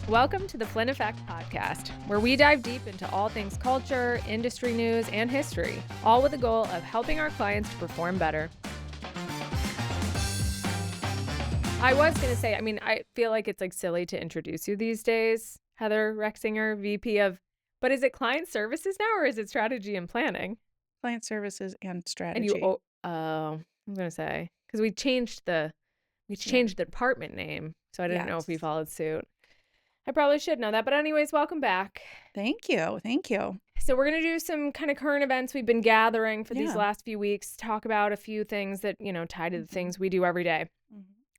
Welcome to the Flynn Effect podcast, where we dive deep into all things culture, industry news, and history, all with the goal of helping our clients to perform better. I was going to say, I feel like it's like silly to introduce you these days, Heather Rexinger, VP of, but is it client services now or is it strategy and planning? Client services and And strategy. I'm going to say, because we changed the department name, so I didn't know if we Yes. followed suit. I probably should know that. But anyways, welcome back. Thank you. Thank you. So we're going to do some kind of current events we've been gathering for these Yeah. last few weeks, talk about a few things that, tie to the things we do every day.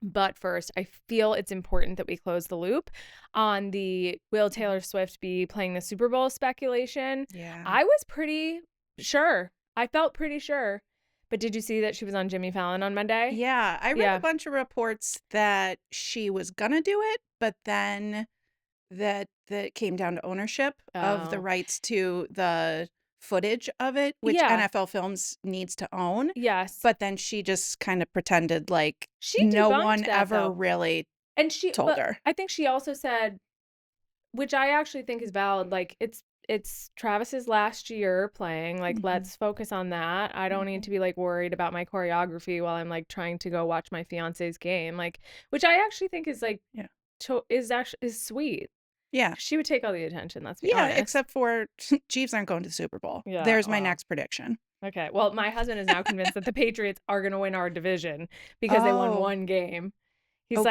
But first, I feel it's important that we close the loop on the will Taylor Swift be playing the Super Bowl speculation. Yeah. I was pretty sure. I felt pretty sure. But did you see that she was on Jimmy Fallon on Monday? Yeah. I read a bunch of reports that she was going to do it, but then that came down to ownership of the rights to the footage of it, which NFL Films needs to own. Yes. But then she just kind of pretended like she no debunked one that, ever though. really And she told her. I think she also said, which I actually think is valid, like it's Travis's last year playing, like let's focus on that. I don't need to be like worried about my choreography while I'm like trying to go watch my fiance's game, like, which I actually think is like is sweet. Yeah. She would take all the attention, let's be honest. Except for Chiefs aren't going to the Super Bowl. Yeah, There's my next prediction. Okay. Well, my husband is now convinced that the Patriots are going to win our division because they won one game. He's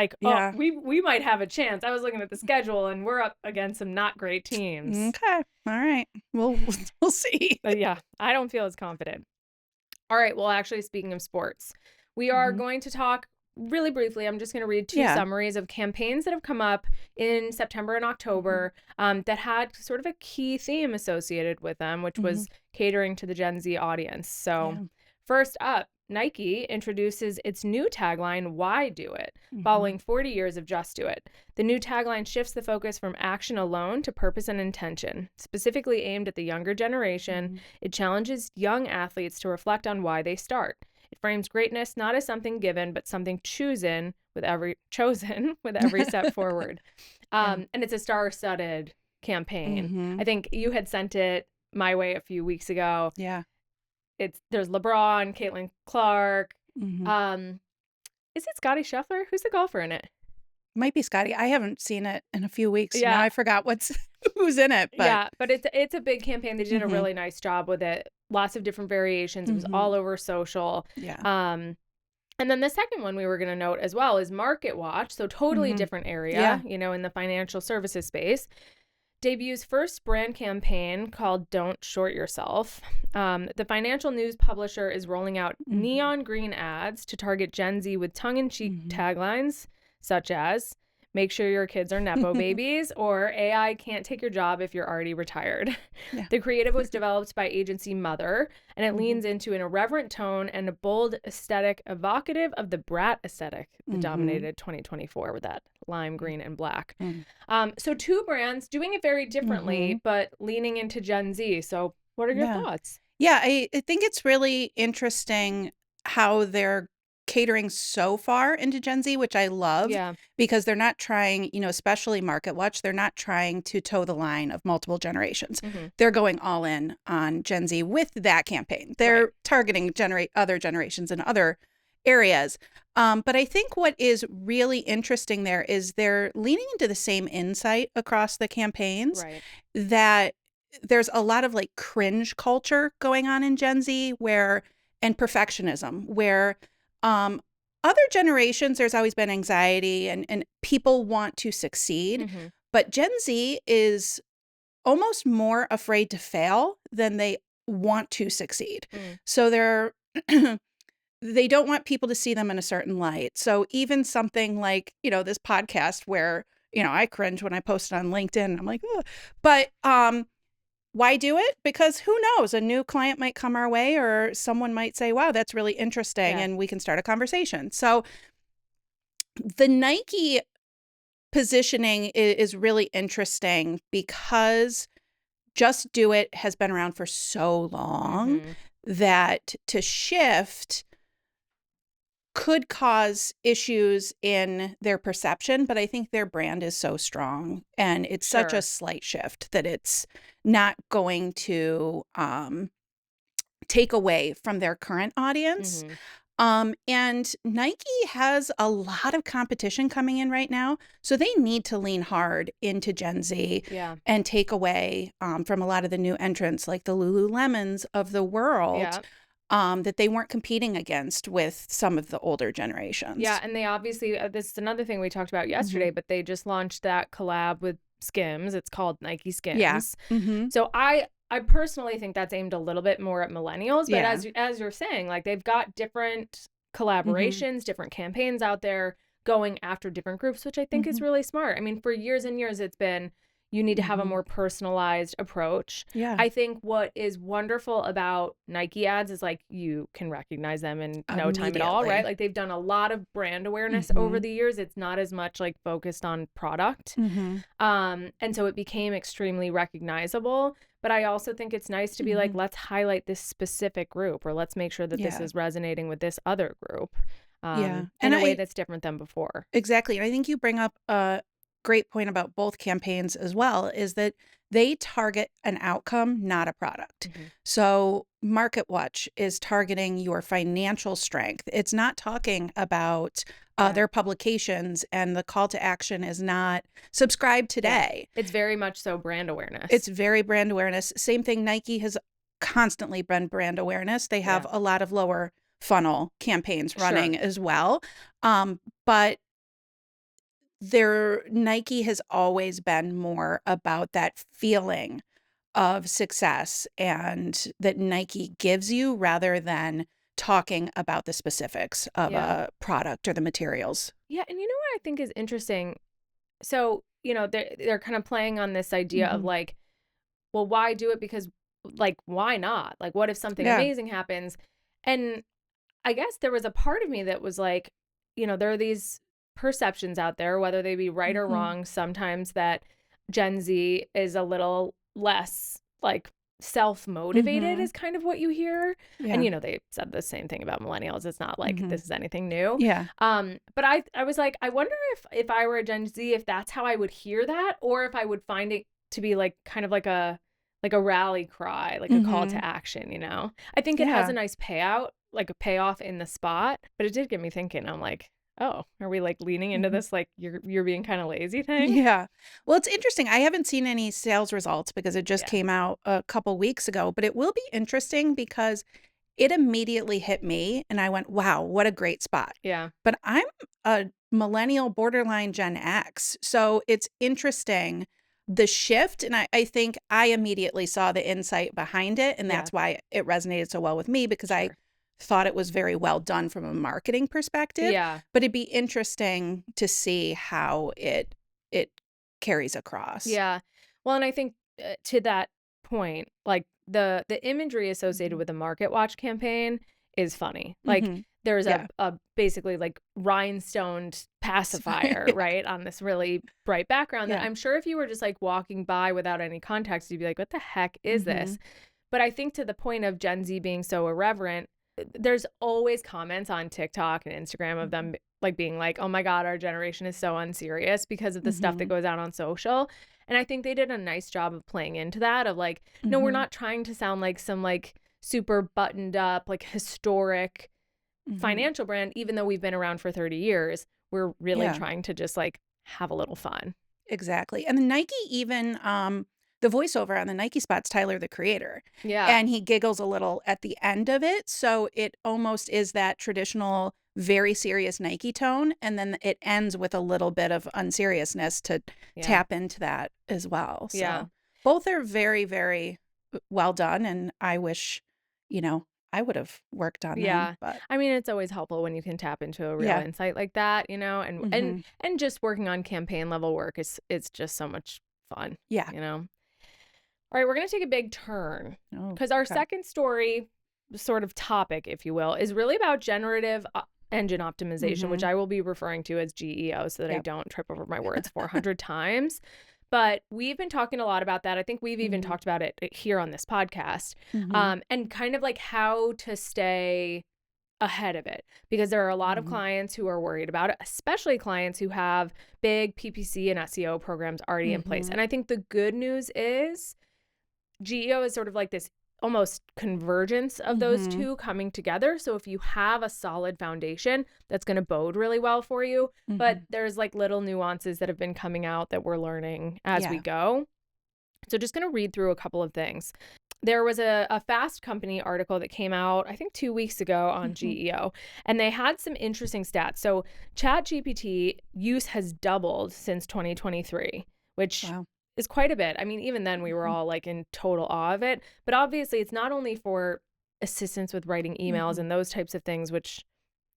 we might have a chance. I was looking at the schedule and we're up against some not great teams. Okay. All right. We'll see. But yeah, I don't feel as confident. All right. Well, actually, speaking of sports, we are going to talk really briefly. I'm just going to read two summaries of campaigns that have come up in September and October that had sort of a key theme associated with them, which was catering to the Gen Z audience. So first up, Nike introduces its new tagline, "Why Do It?" following 40 years of Just Do It. The new tagline shifts the focus from action alone to purpose and intention. Specifically aimed at the younger generation, it challenges young athletes to reflect on why they start. It frames greatness not as something given, but something chosen with every step forward. And it's a star-studded campaign. I think you had sent it my way a few weeks ago. Yeah. There's LeBron, Caitlin Clark. Is it Scotty Scheffler? Who's the golfer in it? Might be Scotty. I haven't seen it in a few weeks. Yeah. Now I forgot who's in it. But. Yeah, but it's a big campaign. They did a really nice job with it. Lots of different variations. It was all over social. Yeah. And then the second one we were going to note as well is MarketWatch. So totally different area, in the financial services space. Debuts first brand campaign called Don't Short Yourself. The financial news publisher is rolling out neon green ads to target Gen Z with tongue-in-cheek taglines such as, "Make sure your kids are Nepo babies," or "AI can't take your job if you're already retired." Yeah. The creative was developed by agency Mother, and it leans into an irreverent tone and a bold aesthetic evocative of the brat aesthetic that dominated 2024 with that lime green and black. So two brands doing it very differently, but leaning into Gen Z. So what are your thoughts? Yeah, I think it's really interesting how they're catering so far into Gen Z, which I love, because they're not trying, especially MarketWatch, they're not trying to toe the line of multiple generations. They're going all in on Gen Z with that campaign. They're targeting other generations in other areas. But I think what is really interesting there is they're leaning into the same insight across the campaigns, that there's a lot of like cringe culture going on in Gen Z and perfectionism, where other generations, there's always been anxiety and people want to succeed. But Gen Z is almost more afraid to fail than they want to succeed. So they don't want people to see them in a certain light. So even something like, this podcast where, I cringe when I post it on LinkedIn. I'm like, oh. But why do it? Because who knows? A new client might come our way, or someone might say, wow, that's really interesting, and we can start a conversation. So the Nike positioning is really interesting because Just Do It has been around for so long that to shift could cause issues in their perception, but I think their brand is so strong and it's such a slight shift that it's not going to take away from their current audience. And Nike has a lot of competition coming in right now, so they need to lean hard into Gen Z and take away from a lot of the new entrants like the Lululemons of the world. That they weren't competing against with some of the older generations. Yeah, and they obviously, this is another thing we talked about yesterday, but they just launched that collab with Skims. It's called Nike Skims. So I personally think that's aimed a little bit more at millennials, but as you're saying, like they've got different collaborations, different campaigns out there going after different groups, which I think is really smart. I mean, for years and years, it's been you need to have a more personalized approach. I think what is wonderful about Nike ads is like you can recognize them in no time at all, right? Like they've done a lot of brand awareness over the years. It's not as much like focused on product. And so it became extremely recognizable. But I also think it's nice to be like, let's highlight this specific group, or let's make sure that this is resonating with this other group in a way that's different than before. Exactly. And I think you bring up a great point about both campaigns as well, is that they target an outcome, not a product. So MarketWatch is targeting your financial strength. It's not talking about their publications, and the call to action is not subscribe today. It's very much so brand awareness. It's very brand awareness. Same thing, Nike has constantly been brand awareness. They have a lot of lower funnel campaigns running as well. But Nike has always been more about that feeling of success and that Nike gives you, rather than talking about the specifics of a product or the materials. Yeah, and you know what I think is interesting? So, you know, they're kind of playing on this idea of like, well, why do it? Because like, why not? Like, what if something amazing happens? And I guess there was a part of me that was like, you know, there are these perceptions out there, whether they be right or wrong, sometimes that Gen Z is a little less like self-motivated is kind of what you hear. And, you know, they said the same thing about millennials. It's not like this is anything new. But I was like, I wonder if I were a Gen Z, if that's how I would hear that, or if I would find it to be like kind of like a rally cry, like a call to action, you know? I think it has a nice payout, like a payoff in the spot, but it did get me thinking. I'm like, oh, are we like leaning into this like you're being kind of lazy thing? Yeah. Well, it's interesting. I haven't seen any sales results because it just came out a couple weeks ago, but it will be interesting because it immediately hit me and I went, wow, what a great spot. Yeah. But I'm a millennial, borderline Gen X. So it's interesting the shift. And I think I immediately saw the insight behind it. And that's why it resonated so well with me, because I thought it was very well done from a marketing perspective. But it'd be interesting to see how it carries across. Yeah. Well, and I think to that point, like the imagery associated with the MarketWatch campaign is funny. Like there's a basically like rhinestoned pacifier, right, on this really bright background that I'm sure if you were just like walking by without any context, you'd be like, what the heck is this? But I think to the point of Gen Z being so irreverent, there's always comments on TikTok and Instagram of them like being like, oh my God, our generation is so unserious because of the stuff that goes out on social. And I think they did a nice job of playing into that of like, no, we're not trying to sound like some like super buttoned up, like historic financial brand, even though we've been around for 30 years. We're really trying to just like have a little fun. Exactly. And the Nike even, the voiceover on the Nike spot's Tyler, the Creator. And he giggles a little at the end of it. So it almost is that traditional, very serious Nike tone. And then it ends with a little bit of unseriousness to tap into that as well. So both are very, very well done. And I wish, you know, I would have worked on them. But I mean, it's always helpful when you can tap into a real insight like that, you know, and just working on campaign level work it's just so much fun. You know. All right, we're going to take a big turn because our second story sort of topic, if you will, is really about generative engine optimization, which I will be referring to as GEO so that I don't trip over my words 400 times. But we've been talking a lot about that. I think we've even talked about it here on this podcast and kind of like how to stay ahead of it, because there are a lot of clients who are worried about it, especially clients who have big PPC and SEO programs already in place. And I think the good news is GEO is sort of like this almost convergence of those two coming together. So if you have a solid foundation, that's going to bode really well for you. But there's like little nuances that have been coming out that we're learning as we go. So just going to read through a couple of things. There was a Fast Company article that came out, I think 2 weeks ago on GEO, and they had some interesting stats. So ChatGPT use has doubled since 2023, which is quite a bit. I mean, even then we were all like in total awe of it. But obviously it's not only for assistance with writing emails and those types of things, which,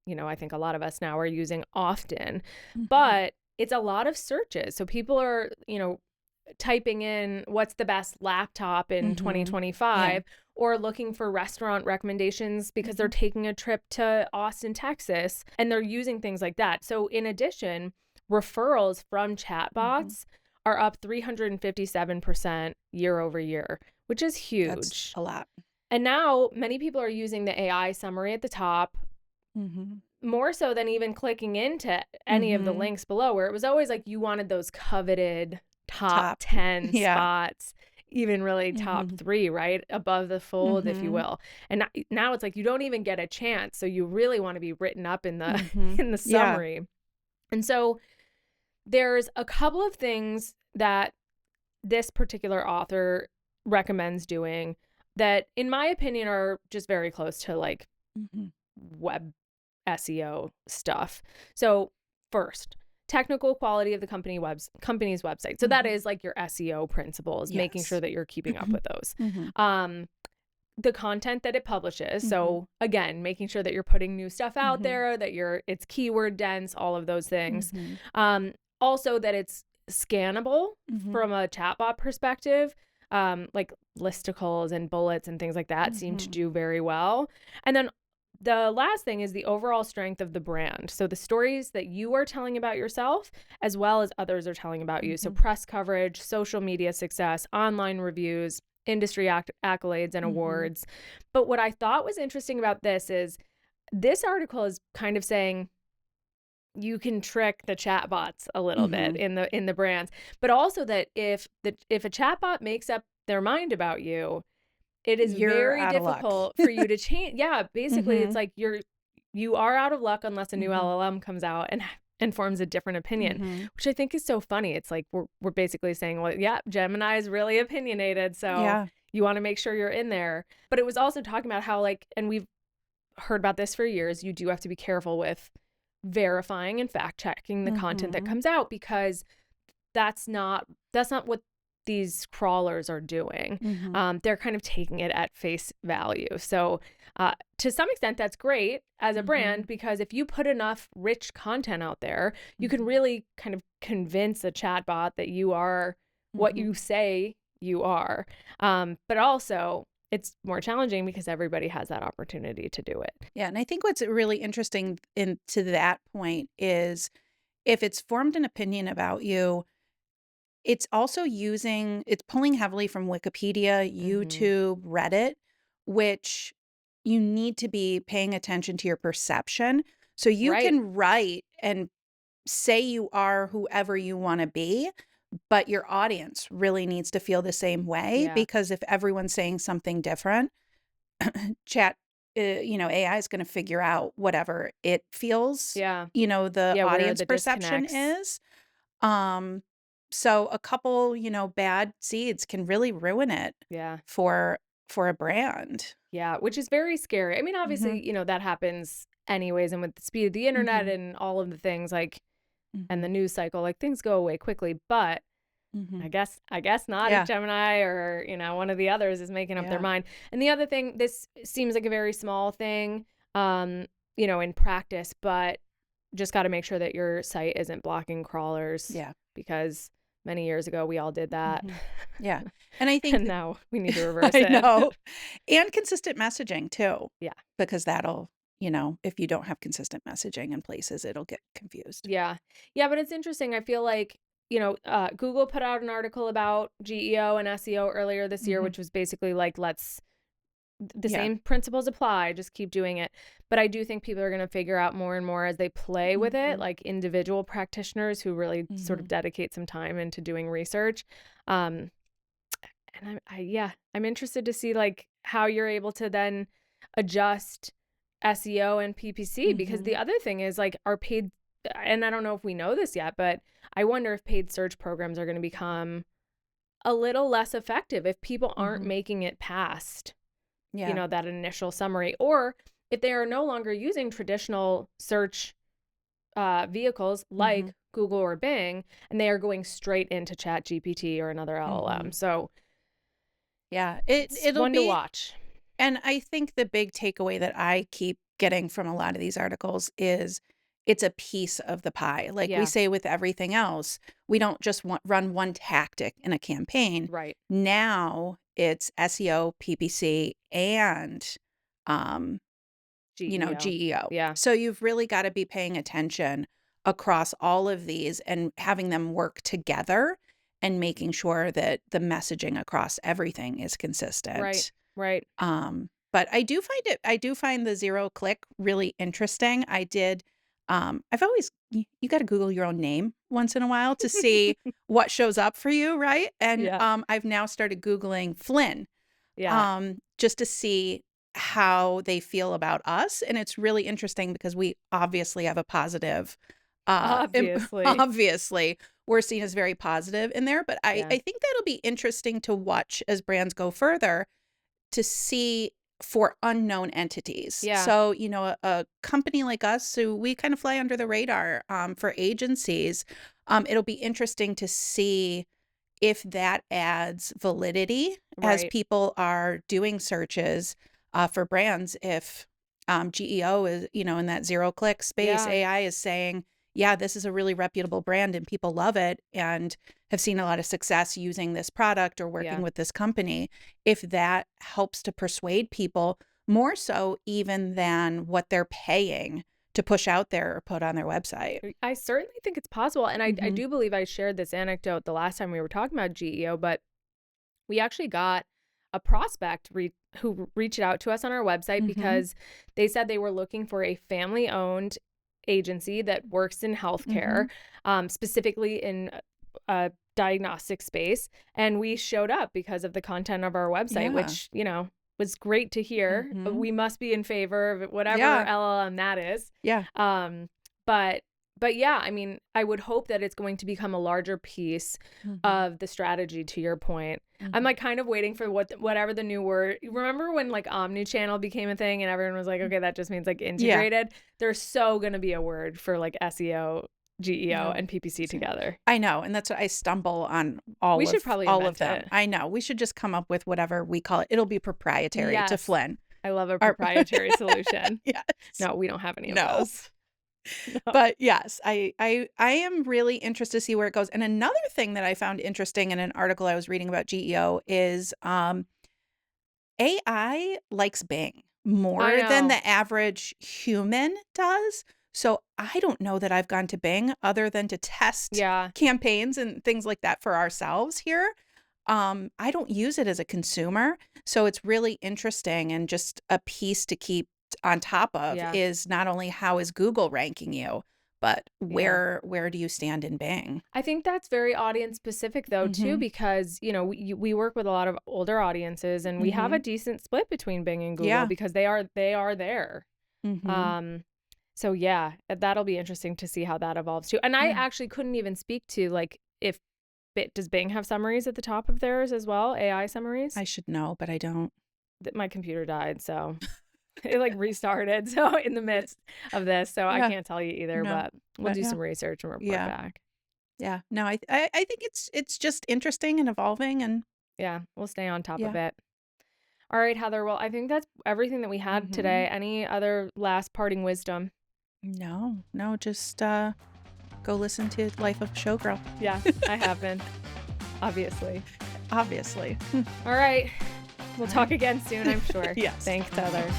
you know, I think a lot of us now are using often, but it's a lot of searches. So people are, you know, typing in what's the best laptop in 2025 or looking for restaurant recommendations because they're taking a trip to Austin, Texas, and they're using things like that. So in addition, referrals from chatbots are up 357% year over year, which is huge. That's a lot. And now many people are using the AI summary at the top more so than even clicking into any of the links below, where it was always like you wanted those coveted top 10 spots, even really top 3, right? Above the fold, if you will. And now it's like you don't even get a chance. So you really want to be written up in the in the summary. And so there's a couple of things that this particular author recommends doing that, in my opinion, are just very close to like web SEO stuff. So first, technical quality of the company's website. So that is like your SEO principles, making sure that you're keeping up with those. The content that it publishes. So again, making sure that you're putting new stuff out there, that it's keyword dense, all of those things. Also that it's scannable from a chatbot perspective. Like listicles and bullets and things like that seem to do very well. And then the last thing is the overall strength of the brand. So the stories that you are telling about yourself, as well as others are telling about you. So press coverage, social media success, online reviews, industry accolades and awards. But what I thought was interesting about this is this article is kind of saying you can trick the chatbots a little bit in the brands, but also that if a chatbot makes up their mind about you, it is very difficult for you to change. Yeah, basically it's like you are out of luck unless a new LLM comes out and forms a different opinion, which I think is so funny. It's like we're basically saying, well, yeah, Gemini is really opinionated, so you want to make sure you're in there. But it was also talking about how, like, and we've heard about this for years, you do have to be careful with verifying and fact checking the content that comes out, because that's not what these crawlers are doing. They're kind of taking it at face value. So to some extent, that's great as a brand, because if you put enough rich content out there, you can really kind of convince a chatbot that you are what you say you are. But also, it's more challenging because everybody has that opportunity to do it. Yeah. And I think what's really interesting to that point is if it's formed an opinion about you, it's pulling heavily from Wikipedia, YouTube, Reddit, which you need to be paying attention to your perception. So you can write and say you are whoever you want to be, but your audience really needs to feel the same way, because if everyone's saying something different, AI is going to figure out whatever it feels, the audience perception is. So a couple, bad seeds can really ruin it for a brand. Yeah, which is very scary. I mean, obviously, that happens anyways. And with the speed of the internet and all of the things like, and the news cycle, like things go away quickly. But I guess not if Gemini or, one of the others is making up their mind. And the other thing, this seems like a very small thing, in practice, but just got to make sure that your site isn't blocking crawlers. Yeah. Because many years ago, we all did that. Yeah. And I think and now we need to reverse it. I know. And consistent messaging too. Yeah. Because that'll, if you don't have consistent messaging in places, it'll get confused. Yeah. Yeah. But it's interesting. I feel like, Google put out an article about GEO and SEO earlier this year, which was basically like, let's the same principles apply. Just keep doing it. But I do think people are going to figure out more and more as they play with it, like individual practitioners who really sort of dedicate some time into doing research. And I'm interested to see like how you're able to then adjust SEO and PPC, because the other thing is like our paid, and I don't know if we know this yet, but I wonder if paid search programs are going to become a little less effective if people aren't making it past, you know, that initial summary, or if they are no longer using traditional search vehicles like Google or Bing, and they are going straight into ChatGPT or another LLM. So yeah, it'll one to watch. And I think the big takeaway that I keep getting from a lot of these articles is it's a piece of the pie. Like we say with everything else, we don't just run one tactic in a campaign. Right. Now it's SEO, PPC, and GEO. Yeah. So you've really got to be paying attention across all of these and having them work together and making sure that the messaging across everything is consistent. Right. But I do find the zero click really interesting. I've always, you got to Google your own name once in a while to see what shows up for you, right? And I've now started Googling Flynn, just to see how they feel about us. And it's really interesting because we obviously have a positive, obviously we're seen as very positive in there. But I think that'll be interesting to watch as brands go further to see for unknown entities. So, you know, a company like us, so we kind of fly under the radar for agencies. It'll be interesting to see if that adds validity as people are doing searches for brands. If GEO is, you know, in that zero click space, AI is saying, yeah, this is a really reputable brand and people love it and have seen a lot of success using this product or working with this company. If that helps to persuade people more so even than what they're paying to push out there or put on their website. I certainly think it's possible. And I do believe I shared this anecdote the last time we were talking about GEO, but we actually got a prospect who reached out to us on our website because they said they were looking for a family-owned agency that works in healthcare, specifically in a diagnostic space. And we showed up because of the content of our website, which, you know, was great to hear. We must be in favor of whatever LLM that is. But yeah, I mean, I would hope that it's going to become a larger piece of the strategy, to your point. I'm like kind of waiting for whatever the new word. Remember when like omnichannel became a thing and everyone was like, okay, that just means like integrated. There's so going to be a word for like SEO, GEO, and PPC together. I know. And that's what I stumble on all of them. I know. We should just come up with whatever we call it. It'll be proprietary to Flynn. I love a proprietary solution. No, we don't have any of those. No. But yes, I am really interested to see where it goes. And another thing that I found interesting in an article I was reading about GEO is AI likes Bing more than the average human does. So I don't know that I've gone to Bing other than to test campaigns and things like that for ourselves here. I don't use it as a consumer. So it's really interesting, and just a piece to keep on top of is not only how is Google ranking you, but where do you stand in Bing? I think that's very audience specific though too, because you know we work with a lot of older audiences, and we have a decent split between Bing and Google because they are there. So yeah, that'll be interesting to see how that evolves too. And I actually couldn't even speak to like if does Bing have summaries at the top of theirs as well, AI summaries? I should know, but I don't. My computer died, so it like restarted so in the midst of this, so I can't tell you either, but we'll do some research and report back. No, I think it's just interesting and evolving, and we'll stay on top of it. All right, Heather, well, I think that's everything that we had today. Any other last parting wisdom? No, just go listen to Life of a Showgirl. I have been, obviously. All right. We'll talk again soon, I'm sure. Yes. Thanks, Heather.